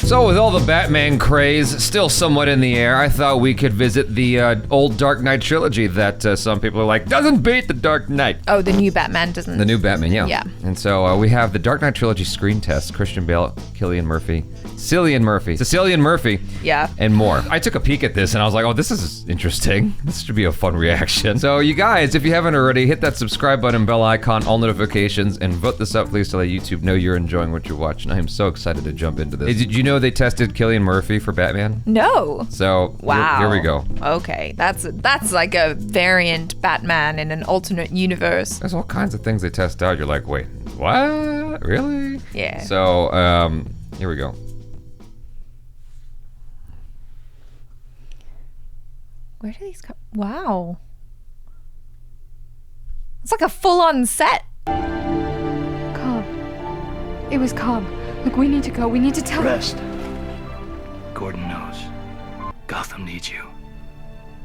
So with all the Batman craze still somewhat in the air, I thought we could visit the old Dark Knight trilogy that some people are like, doesn't beat the Dark Knight. Oh, the new Batman doesn't. The new Batman, yeah. Yeah. And so we have the Dark Knight trilogy screen test, Christian Bale, Cillian Murphy, Cillain Murphy, yeah, and more. I took a peek at this and I was like, oh, this is interesting. This should be a fun reaction. So you guys, if you haven't already, hit that subscribe button, bell icon, all notifications, and vote this up, please, to let YouTube know you're enjoying what you're watching. I am so excited to jump into this. Hey, did you know they tested Cillian Murphy for Batman? No. So wow. Here we go. Okay, that's like a variant Batman in an alternate universe. There's all kinds of things they test out. You're like, wait, what? Really? Yeah. So here we go. Where do these come? Wow. It's like a full-on set. Cobb. It was Cobb. Look, we need to go. We need to tell Rest. Gordon knows. Gotham needs you.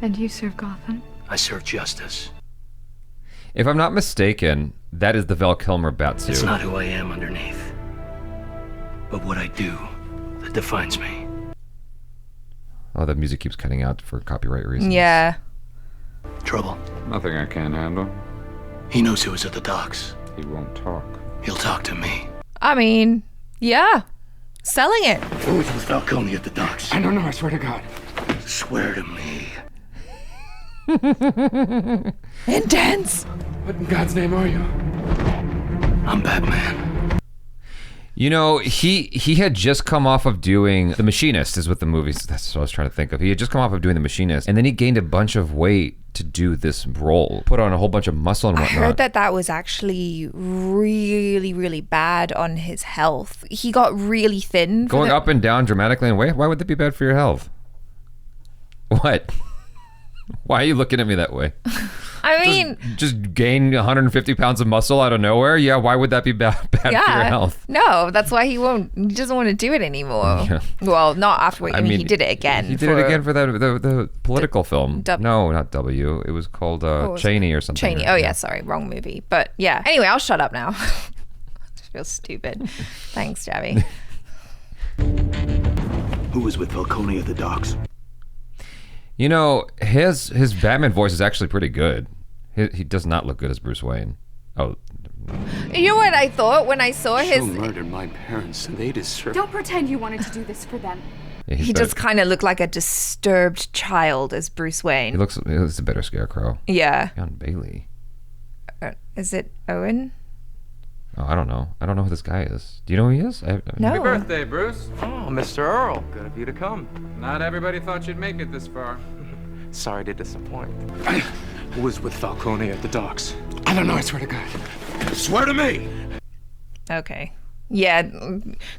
And you serve Gotham? I serve justice. If I'm not mistaken, that is the Val Kilmer Batsuit. It's not who I am underneath, but what I do that defines me. Oh, the music keeps cutting out for copyright reasons. Yeah. Trouble. Nothing I can't handle. He knows who was at the docks. He won't talk. He'll talk to me. I mean, yeah. Selling it. Who was with Falcone at the docks? I don't know, I swear to God. Swear to me. Intense. What in God's name are you? I'm Batman. You know, he had just come off of doing The Machinist, is what the movie, that's what I was trying to think of. He had just come off of doing The Machinist, and then he gained a bunch of weight to do this role. Put on a whole bunch of muscle and whatnot. I heard that was actually really, really bad on his health. He got really thin. Going up and down dramatically in weight? Why would that be bad for your health? What? Why are you looking at me that way? I mean, just gain 150 pounds of muscle out of nowhere? Yeah, why would that be bad for your health? No, that's why he doesn't want to do it anymore. Yeah. Well, not afterward. I mean, he did it again. He did it again for the political film. No, not W. It was called Cheney or something. Cheney. Oh, yeah, sorry. Wrong movie. But yeah. Anyway, I'll shut up now. I feel stupid. Thanks, Javi. Who was with Falcone at the docks? You know, his Batman voice is actually pretty good. He does not look good as Bruce Wayne. Oh. You know what I thought when I saw his... murdered my parents and they deserve... Don't pretend you wanted to do this for them. Yeah, he just kind of looked like a disturbed child as Bruce Wayne. He looks a better Scarecrow. Yeah. John Bailey. Is it Owen? Oh, I don't know. I don't know who this guy is. Do you know who he is? No. Happy birthday, Bruce. Oh, Mr. Earl. Good of you to come. Not everybody thought you'd make it this far. Sorry to disappoint. Who was with Falcone at the docks? I don't know, I swear to God. Swear to me! Okay. Yeah,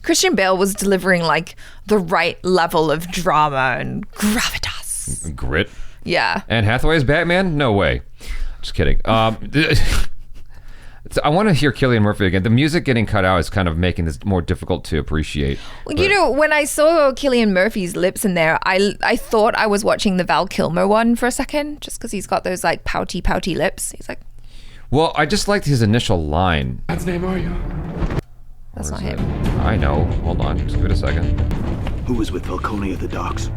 Christian Bale was delivering like the right level of drama and gravitas. Grit? Yeah. And Hathaway's Batman? No way. Just kidding. I want to hear Cillian Murphy again. The music getting cut out is kind of making this more difficult to appreciate. Well, you know, when I saw Cillian Murphy's lips in there, I thought I was watching the Val Kilmer one for a second, just because he's got those like pouty lips. He's like... Well, I just liked his initial line. God's name are you? That's not him. I know. Hold on. Just give it a second. Who was with Falcone at the docks?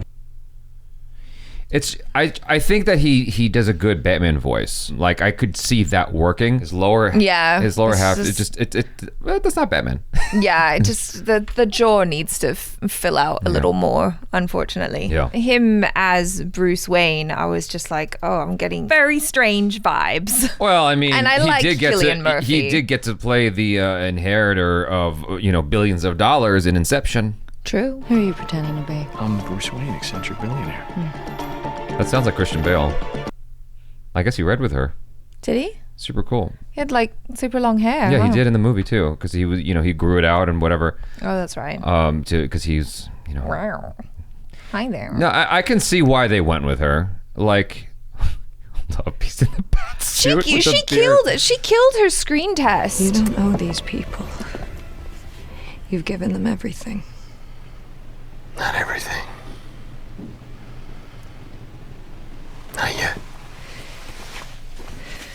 I think that he does a good Batman voice. Like I could see that working. His lower half. That's not Batman. Yeah, it just the jaw needs to fill out a little more. Unfortunately, yeah. Him as Bruce Wayne, I was just like, oh, I'm getting very strange vibes. Well, I mean, and I like Cillian Murphy. He did get to play the inheritor of billions of dollars in Inception. True. Who are you pretending to be? I'm Bruce Wayne, eccentric billionaire. That sounds like Christian Bale. I guess he read with her. Did he? Super cool. He had like super long hair. Yeah, wow. he did in the movie too, because he was, he grew it out and whatever. Oh, that's right. Because he's, Hi there. No, I can see why they went with her. Like, hold up, he's in the bat suit. She killed her screen test. You don't know these people. You've given them everything. Not everything. Not yet.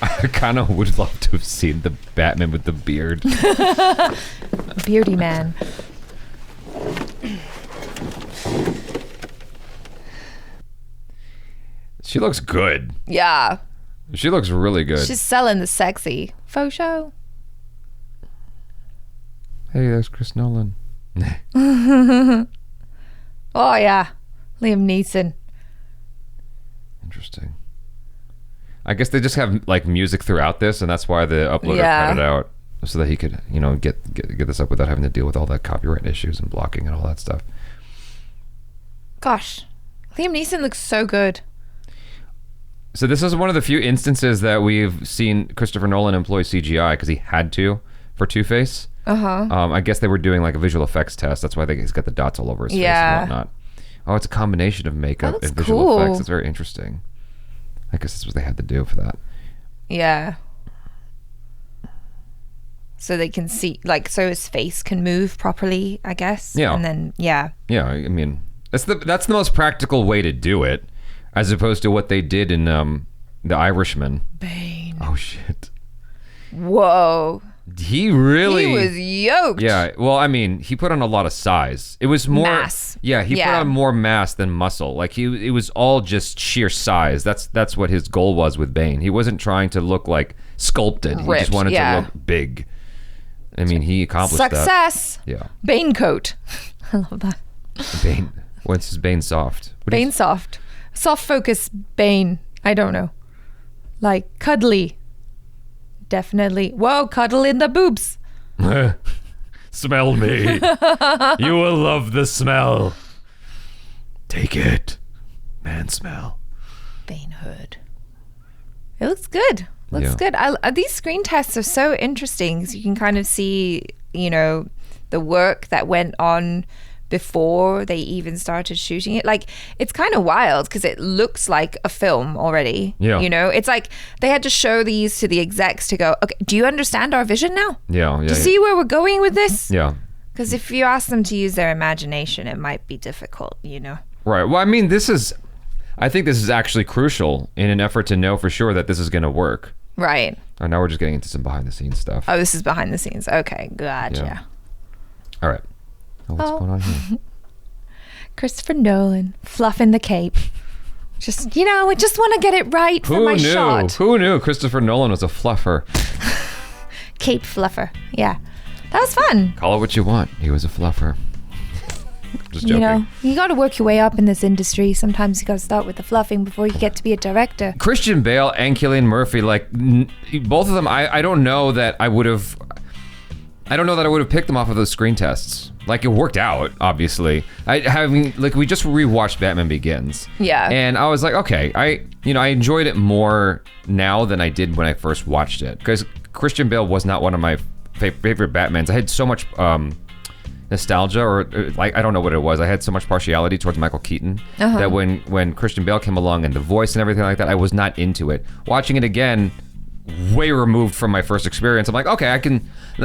I kind of would love to have seen the Batman with the beard. Beardy man. She looks good. Yeah. She looks really good. She's selling the sexy faux show. Hey, there's Chris Nolan. Oh, yeah. Liam Neeson. Interesting. I guess they just have like music throughout this, and that's why the uploader cut it out so that he could, you know, get this up without having to deal with all that copyright issues and blocking and all that stuff. Gosh, Liam Neeson looks so good. So this is one of the few instances that we've seen Christopher Nolan employ CGI because he had to for Two-Face. I guess they were doing like a visual effects test. That's why he's got the dots all over his face and whatnot. Oh, it's a combination of makeup and visual effects. It's very interesting. I guess that's what they had to do for that. Yeah. So they can see, like, so his face can move properly, I guess. Yeah. And then, yeah. Yeah, I mean, that's the most practical way to do it, as opposed to what they did in The Irishman. Bane. Oh, shit. Whoa. He really... He was yoked. Yeah, well, I mean, he put on a lot of size. It was more... Mass. Yeah, he put on more mass than muscle. Like, it was all just sheer size. That's what his goal was with Bane. He wasn't trying to look, like, sculpted. Ripped, he just wanted to look big. I mean, he accomplished that. Success. Yeah. Bane coat. I love that. Bane. What's his Bane soft? Bane soft. Soft focus Bane. I don't know. Like, cuddly. Definitely. Whoa, cuddle in the boobs. Smell me. You will love the smell. Take it. Man smell. Bane hood. It looks good. Looks good. These screen tests are so interesting because you can kind of see, you know, the work that went on before they even started shooting it. Like, it's kind of wild because it looks like a film already. Yeah. You know, it's like they had to show these to the execs to go, okay, do you understand our vision now? Yeah. Do you see where we're going with this? Yeah. Because if you ask them to use their imagination, it might be difficult, you know? Right. Well, I mean, I think this is actually crucial in an effort to know for sure that this is going to work. Right. Oh, now we're just getting into some behind the scenes stuff. Oh, this is behind the scenes. Okay, gotcha. Yeah. All right. What's going on here? Christopher Nolan fluffing the cape. Just, you know, I just want to get it right for my shot. Who knew Christopher Nolan was a fluffer? Cape fluffer. Yeah. That was fun. Call it what you want. He was a fluffer. Just joking. You know, you got to work your way up in this industry. Sometimes you got to start with the fluffing before you get to be a director. Christian Bale and Cillian Murphy, like both of them, I don't know that I would have picked them off of those screen tests. Like, it worked out, obviously. We just rewatched Batman Begins. Yeah. And I was like, okay, I enjoyed it more now than I did when I first watched it. Because Christian Bale was not one of my favorite Batmans. I had so much nostalgia, or like, I don't know what it was. I had so much partiality towards Michael Keaton that when Christian Bale came along and the voice and everything like that, I was not into it. Watching it again, way removed from my first experience, I'm like, okay,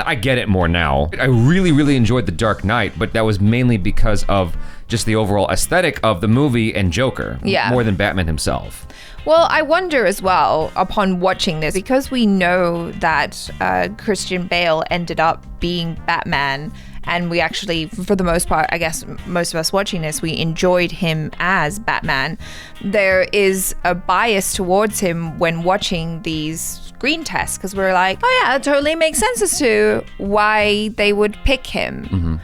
I get it more now. I really, really enjoyed The Dark Knight, but that was mainly because of just the overall aesthetic of the movie and Joker, more than Batman himself. Well, I wonder as well, upon watching this, because we know that Christian Bale ended up being Batman, and we actually, for the most part, I guess most of us watching this, we enjoyed him as Batman. There is a bias towards him when watching these screen tests, because we're like, oh yeah, it totally makes sense as to why they would pick him. Mm-hmm.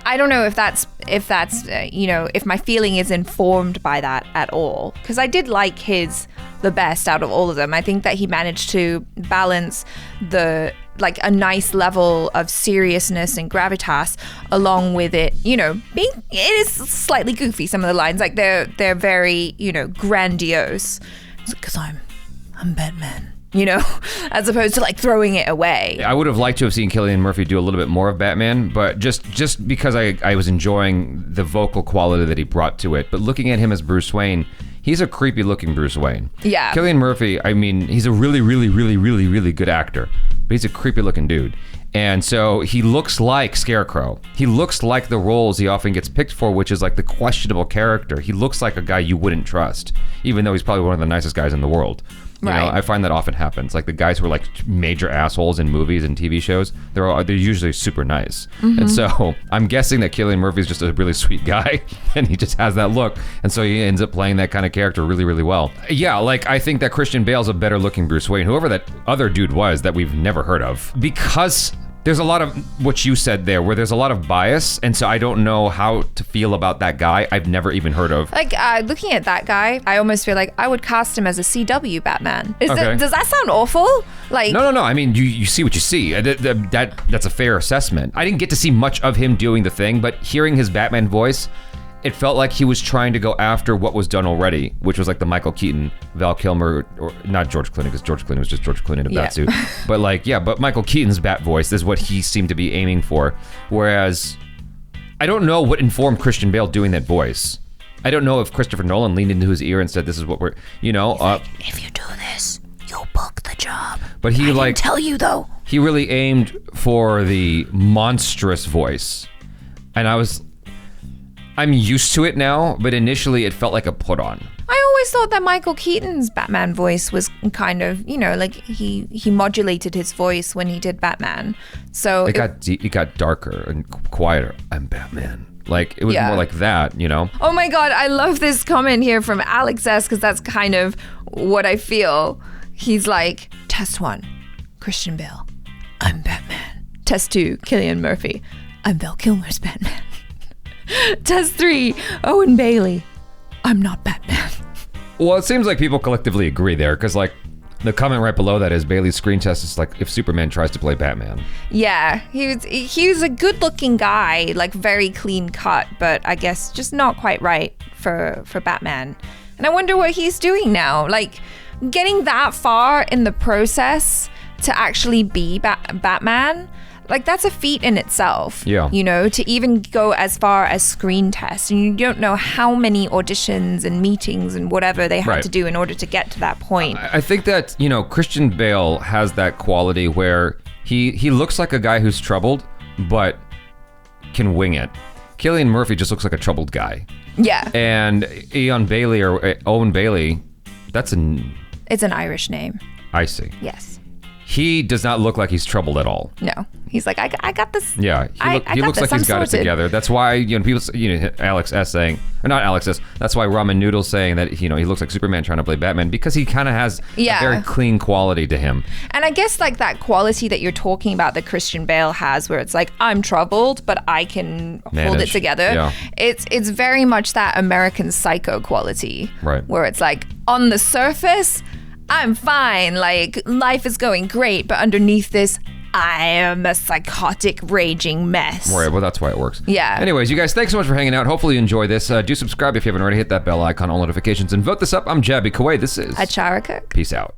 I don't know if that's if my feeling is informed by that at all, because I did like his the best out of all of them. I think that he managed to balance a nice level of seriousness and gravitas along with it, it is slightly goofy, some of the lines, like they're very, grandiose. It's because I'm Batman, as opposed to like throwing it away. I would have liked to have seen Cillian Murphy do a little bit more of Batman, but just because I was enjoying the vocal quality that he brought to it. But looking at him as Bruce Wayne, he's a creepy looking Bruce Wayne. Yeah. Cillian Murphy, I mean, he's a really, really, really, really, really good actor, but he's a creepy looking dude. And so he looks like Scarecrow. He looks like the roles he often gets picked for, which is like the questionable character. He looks like a guy you wouldn't trust, even though he's probably one of the nicest guys in the world. You know, Right. I find that often happens. Like the guys who are like major assholes in movies and TV shows, they're usually super nice. And so I'm guessing that Cillian Murphy's just a really sweet guy, and he just has that look, and so he ends up playing that kind of character really, really well. Yeah, like I think that Christian Bale's a better looking Bruce Wayne, whoever that other dude was that we've never heard of, because there's a lot of what you said there, where there's a lot of bias, and so I don't know how to feel about that guy I've never even heard of. Like, looking at that guy, I almost feel like I would cast him as a CW Batman. Okay. Does that sound awful? Like, No. I mean, you see what you see. That's a fair assessment. I didn't get to see much of him doing the thing, but hearing his Batman voice, it felt like he was trying to go after what was done already, which was like the Michael Keaton, Val Kilmer, or not George Clooney, because George Clooney was just George Clooney in a bat suit. But Michael Keaton's Bat voice is what he seemed to be aiming for. Whereas, I don't know what informed Christian Bale doing that voice. I don't know if Christopher Nolan leaned into his ear and said, "This is what we're," you know. If you do this, you'll book the job. But he I didn't tell you though. he really aimed for the monstrous voice, and I'm used to it now, but initially it felt like a put on. I always thought that Michael Keaton's Batman voice was kind of, like he modulated his voice when he did Batman. So It got darker and quieter. I'm Batman. Like it was Yeah. more like that, you know. Oh my God, I love this comment here from Alex S, because that's kind of what I feel. He's like, test 1, Christian Bale, I'm Batman. Test 2, Cillian Murphy, I'm Val Kilmer's Batman. Test 3, Owen Bailey, I'm not Batman. Well, it seems like people collectively agree there, because like the comment right below that is Bailey's screen test is like if Superman tries to play Batman. Yeah, he was a good looking guy, like very clean cut, but I guess just not quite right for Batman. And I wonder what he's doing now. Like getting that far in the process to actually be Batman, like that's a feat in itself. Yeah. To even go as far as screen tests, and you don't know how many auditions and meetings and whatever they had Right. to do in order to get to that point. I think that, Christian Bale has that quality where he looks like a guy who's troubled, but can wing it. Cillian Murphy just looks like a troubled guy. Yeah. And Owen Bailey, It's an Irish name. I see. Yes. He does not look like he's troubled at all. No. He's like, I got this. Yeah, he got looks this. like he's I'm got it sorted. together. That's why people, Alex S saying, or not Alex S. That's why Ramen Noodle's saying that he looks like Superman trying to play Batman, because he kind of has Yeah. a very clean quality to him. And I guess like that quality that you're talking about that Christian Bale has, where it's like, I'm troubled, but I can hold it Manage. together. Yeah. It's very much that American Psycho quality. Right. Where it's like, on the surface, I'm fine. Like, life is going great. But underneath this, I am a psychotic, raging mess. Right, well, that's why it works. Yeah. Anyways, you guys, thanks so much for hanging out. Hopefully you enjoy this. Do subscribe if you haven't already. Hit that bell icon, all notifications, and vote this up. I'm Jabby Kuwait. This is Achara Cook. Peace out.